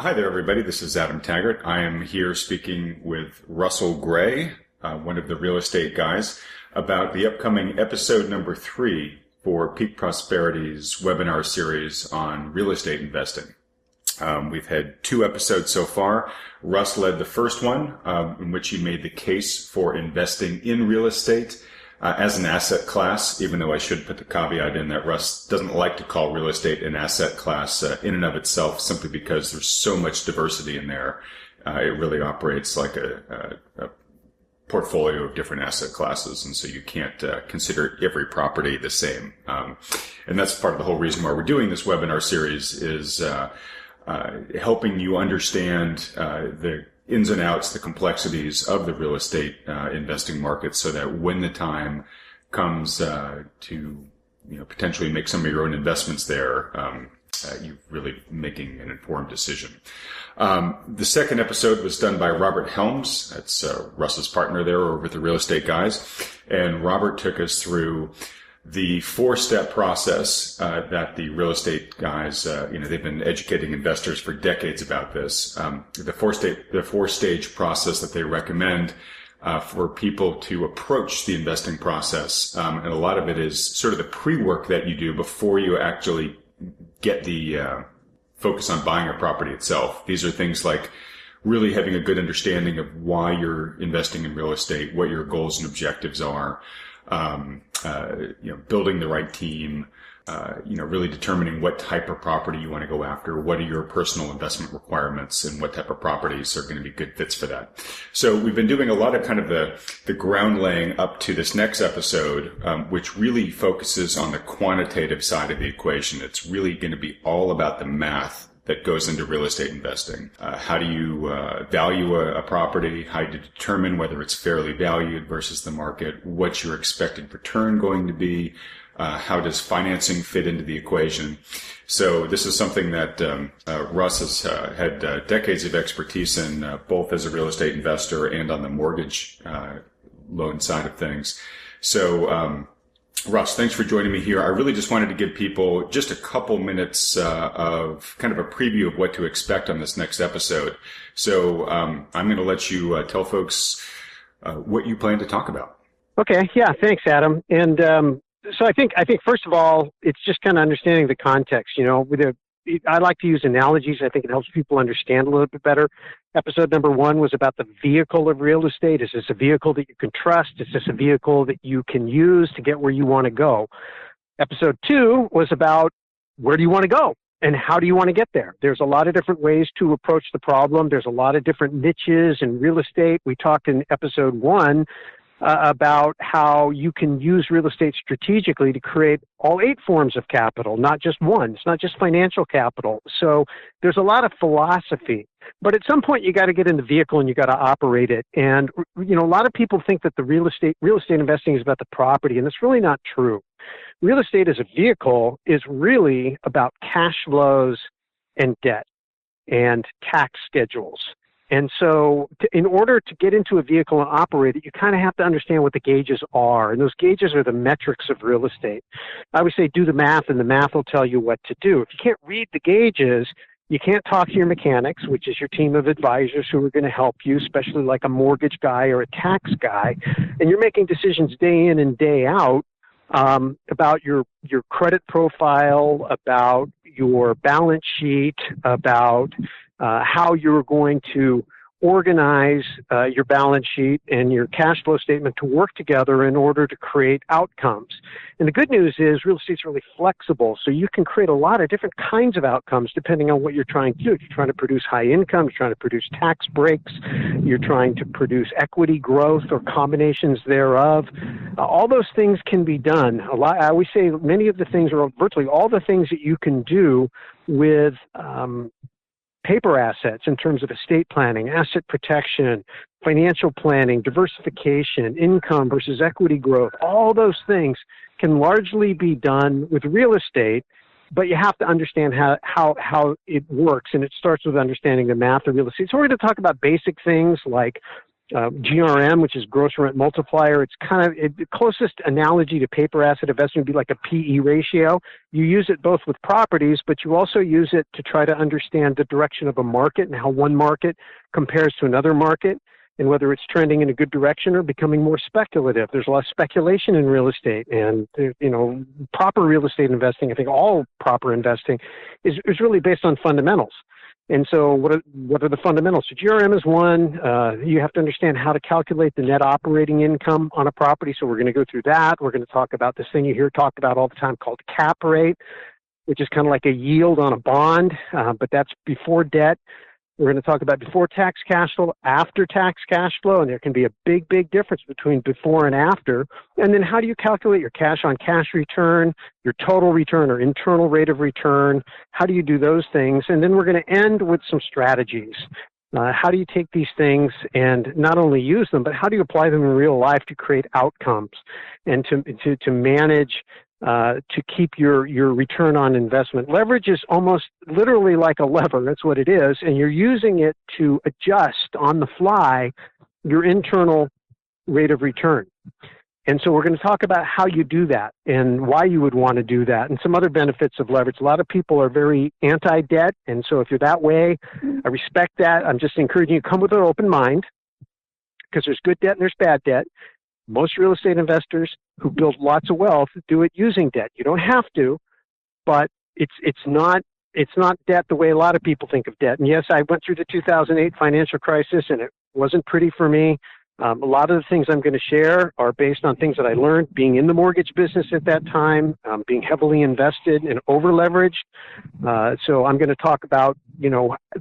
Hi there, everybody. This is Adam Taggart. I am here speaking with Russell Gray, one of the real estate guys, about the upcoming episode number 3 for Peak Prosperity's webinar series on real estate investing. We've had 2 episodes so far. Russ led the first one, in which he made the case for investing in real estate as an asset class, even though I should put the caveat in that Russ doesn't like to call real estate an asset class in and of itself, simply because there's so much diversity in there. It really operates like a portfolio of different asset classes, and so you can't consider every property the same. And that's part of the whole reason why we're doing this webinar series is helping you understand the ins and outs, the complexities of the real estate investing market, so that when the time comes to potentially make some of your own investments there, you're really making an informed decision. The second episode was done by Robert Helms. That's Russ's partner there over at the Real Estate Guys. And Robert took us through the 4-step process that the real estate guys, they've been educating investors for decades about this. The 4-stage process that they recommend for people to approach the investing process. And a lot of it is sort of the pre-work that you do before you actually get the focus on buying a property itself. These are things like really having a good understanding of why you're investing in real estate, what your goals and objectives are, building the right team, really determining what type of property you want to go after, what are your personal investment requirements, and what type of properties are going to be good fits for that. So we've been doing a lot of kind of the ground laying up to this next episode, which really focuses on the quantitative side of the equation. It's really going to be all about the math that goes into real estate investing. How do you value a property? How do you determine whether it's fairly valued versus the market? What's your expected return going to be? How does financing fit into the equation? So this is something that Russ has had decades of expertise in, both as a real estate investor and on the mortgage loan side of things. So Russ, thanks for joining me here. I really just wanted to give people just a couple minutes of kind of a preview of what to expect on this next episode. So I'm going to let you tell folks what you plan to talk about. Okay. Yeah. Thanks, Adam. And so I think first of all, it's just kind of understanding the context. I like to use analogies. I think it helps people understand a little bit better. Episode number 1 was about the vehicle of real estate. Is this a vehicle that you can trust? Is this a vehicle that you can use to get where you want to go? Episode 2 was about where do you want to go and how do you want to get there? There's a lot of different ways to approach the problem. There's a lot of different niches in real estate. We talked in episode 1 about how you can use real estate strategically to create all 8 forms of capital, not just one. It's not just financial capital. So there's a lot of philosophy. But at some point, you got to get in the vehicle and you got to operate it. And, a lot of people think that the real estate investing is about the property, and that's really not true. Real estate as a vehicle is really about cash flows and debt and tax schedules. And so in order to get into a vehicle and operate it, you kind of have to understand what the gauges are. And those gauges are the metrics of real estate. I would say do the math, and the math will tell you what to do. If you can't read the gauges, you can't talk to your mechanics, which is your team of advisors who are going to help you, especially like a mortgage guy or a tax guy. And you're making decisions day in and day out about your credit profile, about your balance sheet, about how you're going to organize your balance sheet and your cash flow statement to work together in order to create outcomes. And the good news is real estate's really flexible, so you can create a lot of different kinds of outcomes depending on what you're trying to do. If you're trying to produce high income, you're trying to produce tax breaks, you're trying to produce equity growth or combinations thereof, all those things can be done. I always say many of the things, or virtually all the things that you can do with paper assets in terms of estate planning, asset protection, financial planning, diversification, income versus equity growth, all those things can largely be done with real estate, but you have to understand how it works, and it starts with understanding the math of real estate. So we're going to talk about basic things like GRM, which is gross rent multiplier. It's kind of the closest analogy to paper asset investment would be like a PE ratio. You use it both with properties, but you also use it to try to understand the direction of a market and how one market compares to another market, and whether it's trending in a good direction or becoming more speculative. There's a lot of speculation in real estate, and proper real estate investing, I think all proper investing is really based on fundamentals. And so what are the fundamentals? So GRM is one. You have to understand how to calculate the net operating income on a property. So we're going to go through that. We're going to talk about this thing you hear talked about all the time called cap rate, which is kind of like a yield on a bond, but that's before debt. We're going to talk about before tax cash flow, after tax cash flow, and there can be a big, big difference between before and after. And then how do you calculate your cash on cash return, your total return or internal rate of return? How do you do those things? And then we're going to end with some strategies. How do you take these things and not only use them, but how do you apply them in real life to create outcomes and to manage to keep your return on investment? Leverage is almost literally like a lever. That's what it is. And you're using it to adjust on the fly your internal rate of return. And so we're going to talk about how you do that and why you would want to do that and some other benefits of leverage. A lot of people are very anti-debt. And so if you're that way, I respect that. I'm just encouraging you to come with an open mind, because there's good debt and there's bad debt. Most real estate investors who build lots of wealth do it using debt. You don't have to, but it's not debt the way a lot of people think of debt. And yes, I went through the 2008 financial crisis, and it wasn't pretty for me. A lot of the things I'm going to share are based on things that I learned being in the mortgage business at that time, being heavily invested and over-leveraged. So I'm going to talk about,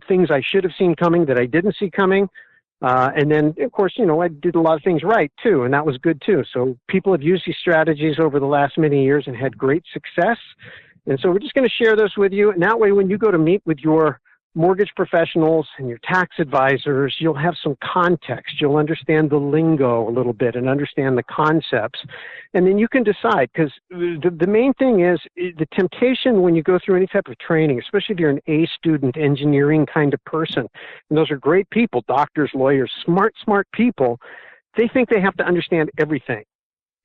things I should have seen coming that I didn't see coming. And then, of course, I did a lot of things right, too, and that was good, too. So people have used these strategies over the last many years and had great success. And so we're just going to share those with you. And that way, when you go to meet with your mortgage professionals and your tax advisors, you'll have some context. You'll understand the lingo a little bit and understand the concepts. And then you can decide, because the main thing is the temptation when you go through any type of training, especially if you're an A student, engineering kind of person, and those are great people, doctors, lawyers, smart people, they think they have to understand everything.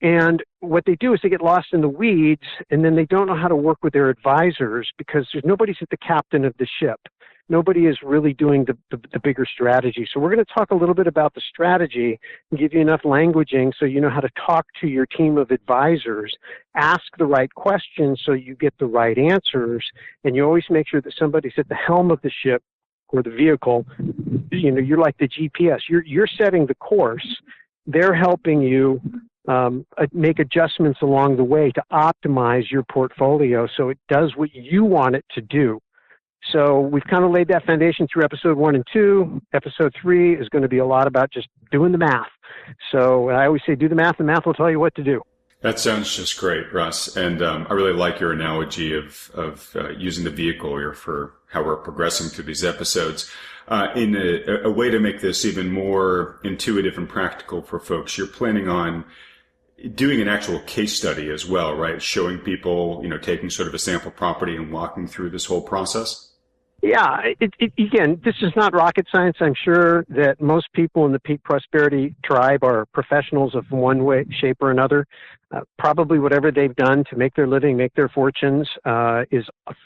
And what they do is they get lost in the weeds, and then they don't know how to work with their advisors because nobody's at the captain of the ship. Nobody is really doing the bigger strategy. So we're going to talk a little bit about the strategy and give you enough languaging so you know how to talk to your team of advisors, ask the right questions so you get the right answers, and you always make sure that somebody's at the helm of the ship or the vehicle. You're like the GPS. You're setting the course. They're helping you make adjustments along the way to optimize your portfolio so it does what you want it to do. So we've kind of laid that foundation through episode 1 and 2. Episode 3 is going to be a lot about just doing the math. So I always say, do the math, and math will tell you what to do. That sounds just great, Russ. And I really like your analogy of using the vehicle here for how we're progressing through these episodes. In a way to make this even more intuitive and practical for folks, you're planning on doing an actual case study as well, right? Showing people, taking sort of a sample property and walking through this whole process? Yeah, again, this is not rocket science. I'm sure that most people in the Peak Prosperity tribe are professionals of one way, shape, or another. Probably whatever they've done to make their living, make their fortunes, is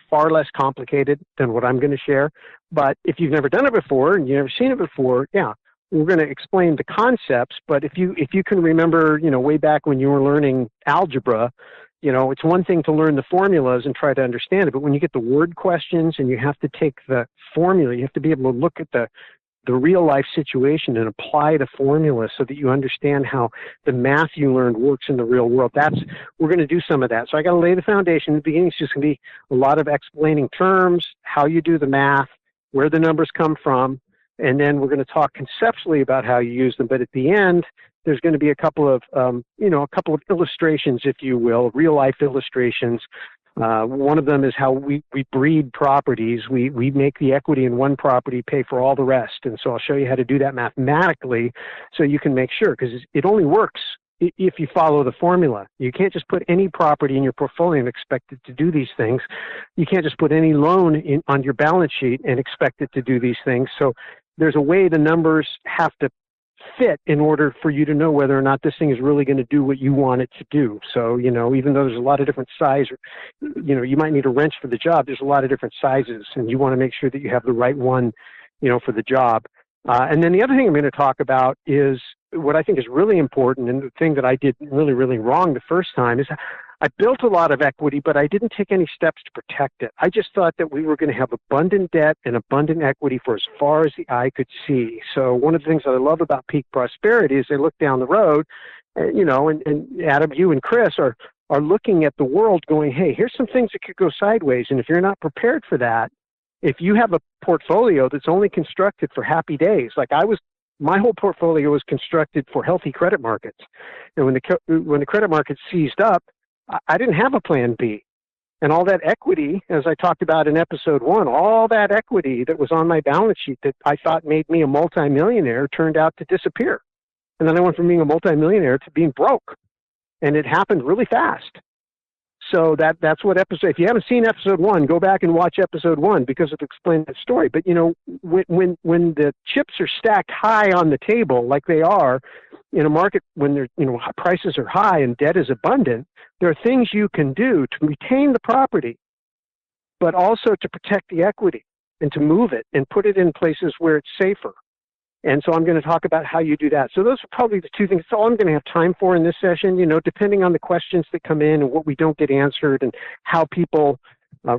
far less complicated than what I'm going to share. But if you've never done it before and you've never seen it before, yeah, we're going to explain the concepts. But if you can remember, way back when you were learning algebra, it's one thing to learn the formulas and try to understand it, but when you get the word questions and you have to take the formula, you have to be able to look at the real life situation and apply the formula so that you understand how the math you learned works in the real world. We're going to do some of that. So I got to lay the foundation. In the beginning, it's just going to be a lot of explaining terms, how you do the math, where the numbers come from, and then we're going to talk conceptually about how you use them. But at the end, there's going to be a couple of illustrations, if you will, real life illustrations. One of them is how we breed properties. We make the equity in one property pay for all the rest. And so I'll show you how to do that mathematically so you can make sure, because it only works if you follow the formula. You can't just put any property in your portfolio and expect it to do these things. You can't just put any loan on your balance sheet and expect it to do these things. So there's a way the numbers have to fit in order for you to know whether or not this thing is really going to do what you want it to do. So, even though there's a lot of different sizes, you might need a wrench for the job. There's a lot of different sizes, and you want to make sure that you have the right one, for the job. And then the other thing I'm going to talk about is what I think is really important, and the thing that I did really, really wrong the first time is I built a lot of equity, but I didn't take any steps to protect it. I just thought that we were going to have abundant debt and abundant equity for as far as the eye could see. So one of the things that I love about Peak Prosperity is they look down the road, and Adam, you and Chris are looking at the world going, hey, here's some things that could go sideways. And if you're not prepared for that, if you have a portfolio that's only constructed for happy days, like my whole portfolio was constructed for healthy credit markets. And when the credit markets seized up, I didn't have a plan B. And all that equity, as I talked about in episode 1, all that equity that was on my balance sheet that I thought made me a multimillionaire turned out to disappear. And then I went from being a multimillionaire to being broke. And it happened really fast. So that's what if you haven't seen episode 1, go back and watch episode 1 because it explains that story. But, when the chips are stacked high on the table like they are in a market when prices are high and debt is abundant, there are things you can do to retain the property, but also to protect the equity and to move it and put it in places where it's safer. And so I'm going to talk about how you do that. So those are probably the two things. That's all I'm going to have time for in this session, depending on the questions that come in and what we don't get answered and how people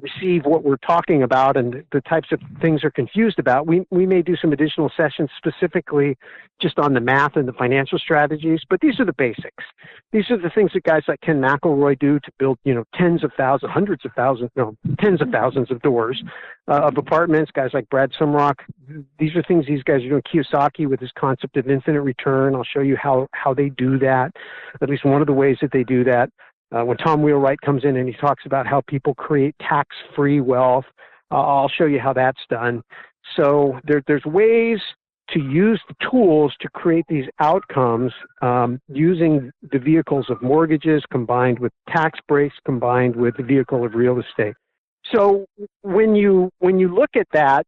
receive what we're talking about and the types of things they're confused about. We may do some additional sessions specifically just on the math and the financial strategies, but these are the basics. These are the things that guys like Ken McElroy do to build, tens of thousands of doors of apartments. Guys like Brad Sumrock, these are things these guys are doing. Kiyosaki with his concept of infinite return. I'll show you how they do that, at least one of the ways that they do that. When Tom Wheelwright comes in and he talks about how people create tax-free wealth, I'll show you how that's done. So there's ways to use the tools to create these outcomes using the vehicles of mortgages combined with tax breaks combined with the vehicle of real estate. So when you look at that,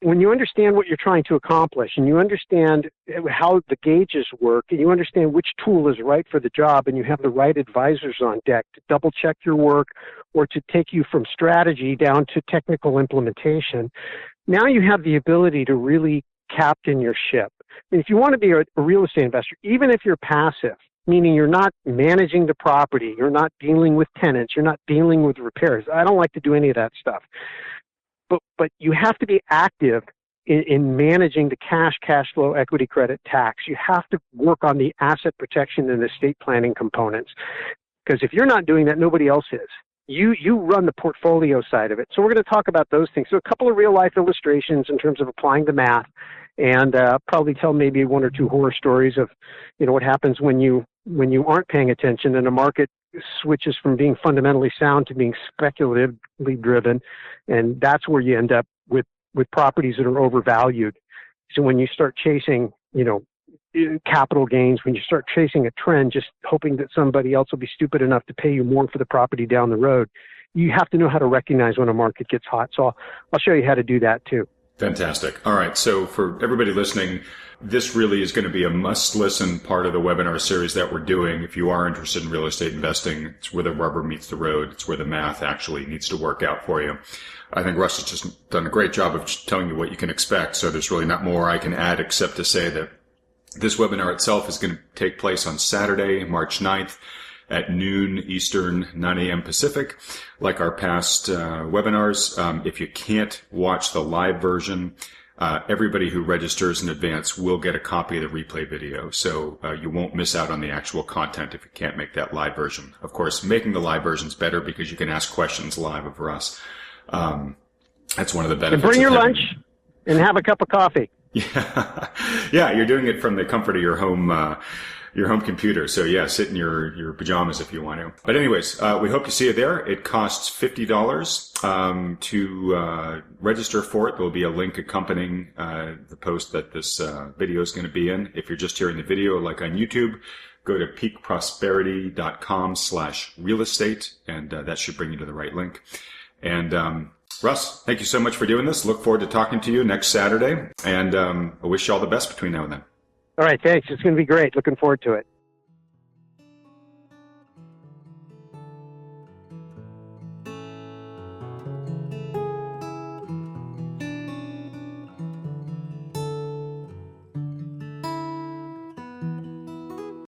when you understand what you're trying to accomplish and you understand how the gauges work and you understand which tool is right for the job and you have the right advisors on deck to double check your work or to take you from strategy down to technical implementation, now you have the ability to really captain your ship. And if you want to be a real estate investor, even if you're passive, meaning you're not managing the property, you're not dealing with tenants, you're not dealing with repairs. I don't like to do any of that stuff. But you have to be active in managing the cash flow, equity, credit, tax. You have to work on the asset protection and estate planning components. Because if you're not doing that, nobody else is. You run the portfolio side of it. So we're going to talk about those things. So a couple of real life illustrations in terms of applying the math, and probably tell maybe one or two horror stories of what happens when you aren't paying attention and a market switches from being fundamentally sound to being speculatively driven, and that's where you end up with properties that are overvalued. So when you start chasing capital gains, when you start chasing a trend just hoping that somebody else will be stupid enough to pay you more for the property down the road, you have to know how to recognize when a market gets hot. So I'll show you how to do that too. Fantastic. All right. So for everybody listening, this really is going to be a must-listen part of the webinar series that we're doing. If you are interested in real estate investing, it's where the rubber meets the road. It's where the math actually needs to work out for you. I think Russ has just done a great job of telling you what you can expect. So there's really not more I can add except to say that this webinar itself is going to take place on Saturday, March 9th. At noon Eastern, 9 a.m. Pacific, like our past webinars. If you can't watch the live version, everybody who registers in advance will get a copy of the replay video. So you won't miss out on the actual content if you can't make that live version. Of course, making the live version is better because you can ask questions live of us. That's one of the benefits. And bring your lunch and have a cup of coffee. Yeah, you're doing it from the comfort of your home computer. So yeah, sit in your pajamas if you want to. But anyways, we hope to see you there. It costs $50 to register for it. There'll be a link accompanying the post that this video is going to be in. If you're just hearing the video, like on YouTube, go to peakprosperity.com/real estate, and that should bring you to the right link. And Russ, thank you so much for doing this. Look forward to talking to you next Saturday, and I wish you all the best between now and then. All right, thanks. It's going to be great. Looking forward to it.